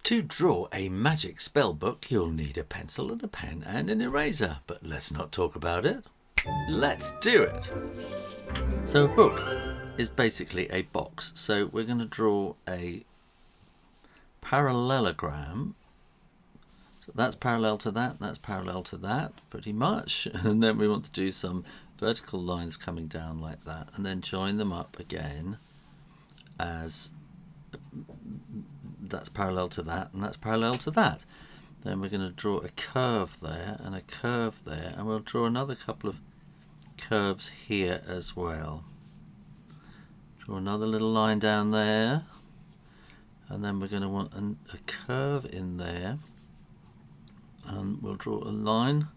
To draw a magic spell book, you'll need a pencil and a pen and an eraser, but let's not talk about it. Let's do it! So a book is basically a box, so we're going to draw a parallelogram. So that's parallel to that, that's parallel to that, pretty much. And then we want to do some vertical lines coming down like that, and then join them up again as that's parallel to that, and that's parallel to that. Then we're going to draw a curve there and a curve there, and we'll draw another couple of curves here as well. Draw another little line down there, and then we're going to want a curve in there, and we'll draw a line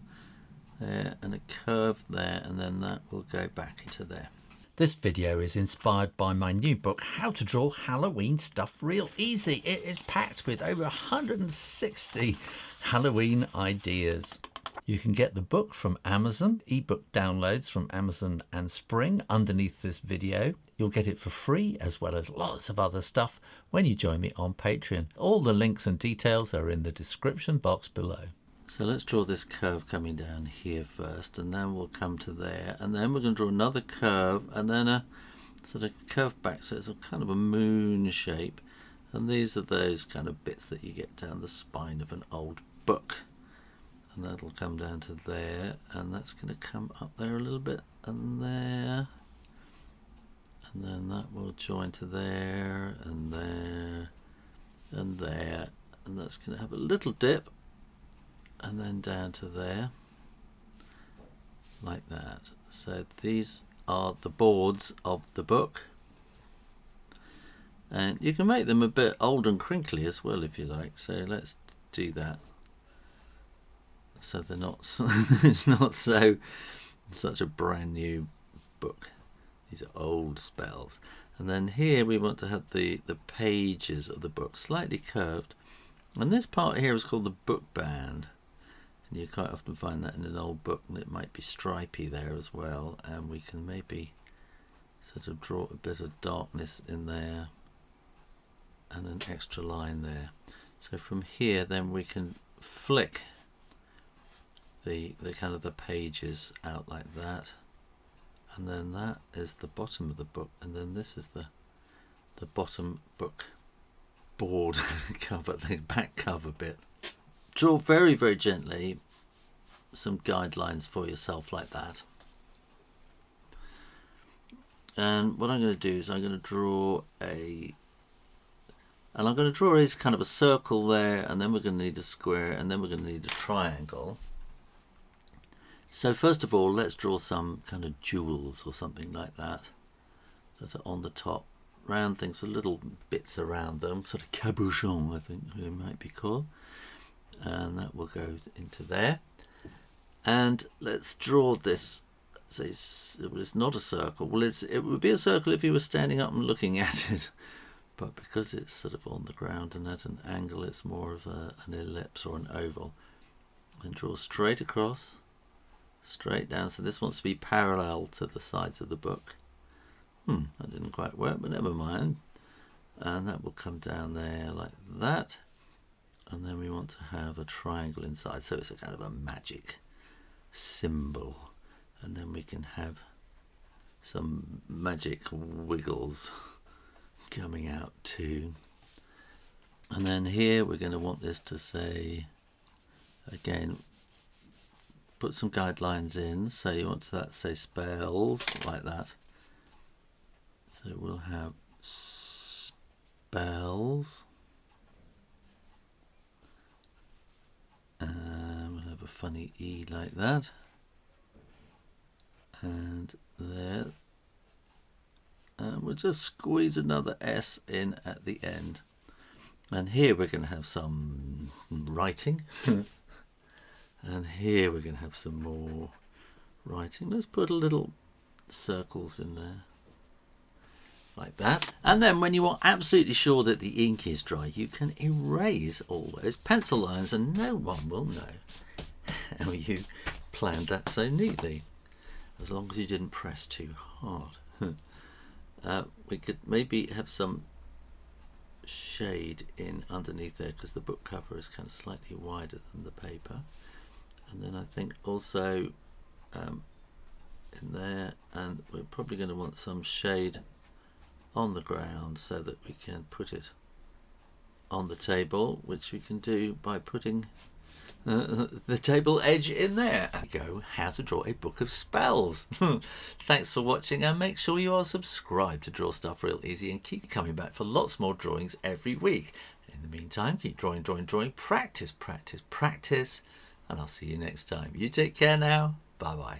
there and a curve there, and then that will go back into there. This video is inspired by my new book, How to Draw Halloween Stuff Real Easy. It is packed with over 160 Halloween ideas. You can get the book from Amazon, ebook downloads from Amazon and Spring underneath this video. You'll get it for free, as well as lots of other stuff when you join me on Patreon. All the links and details are in the description box below. So let's draw this curve coming down here first, and then we'll come to there, and then we're going to draw another curve, and then a sort of curve back, so it's a kind of a moon shape. And these are those kind of bits that you get down the spine of an old book. And that'll come down to there, and that's going to come up there a little bit, and there. And then that will join to there, and there, and there. And that's going to have a little dip, and then down to there, like that. So these are the boards of the book. And you can make them a bit old and crinkly as well if you like. So let's do that. So they're not, it's not such a brand new book. These are old spells. And then here we want to have the pages of the book slightly curved. And this part here is called the book band. And you quite often find that in an old book, and it might be stripy there as well. And we can maybe sort of draw a bit of darkness in there and an extra line there. So from here then we can flick the kind of the pages out like that, and then that is the bottom of the book, and then this is the bottom book board cover, the back cover bit. Draw very, very gently some guidelines for yourself like that. And what I'm going to do is I'm going to draw is kind of a circle there, and then we're going to need a square, and then we're going to need a triangle. So first of all, let's draw some kind of jewels or something like that that are on the top. Round things with little bits around them, sort of cabochon, I think it might be called. And that will go into there. And let's draw this. So it's not a circle. Well, it would be a circle if you were standing up and looking at it. But because it's sort of on the ground and at an angle, it's more of an ellipse or an oval. And draw straight across. Straight down, so this wants to be parallel to the sides of the book. That didn't quite work, but never mind. And that will come down there like that. And then we want to have a triangle inside, so it's a kind of a magic symbol. And then we can have some magic wiggles coming out too. And then here we're going to want this to say, again, put some guidelines in, so you want that to say spells, like that. So we'll have spells, and we'll have a funny E like that, and there, and we'll just squeeze another S in at the end. And here we're going to have some writing. And here we're going to have some more writing. Let's put a little circles in there, like that. And then when you are absolutely sure that the ink is dry, you can erase all those pencil lines, and no one will know how you planned that so neatly, as long as you didn't press too hard. We could maybe have some shade in underneath there, because the book cover is kind of slightly wider than the paper. And then I think also in there, and we're probably going to want some shade on the ground so that we can put it on the table, which we can do by putting the table edge in there. And go, how to draw a book of spells. Thanks for watching, and make sure you are subscribed to Draw Stuff Real Easy, and keep coming back for lots more drawings every week. In the meantime, keep drawing, practice, and I'll see you next time. You take care now. Bye bye.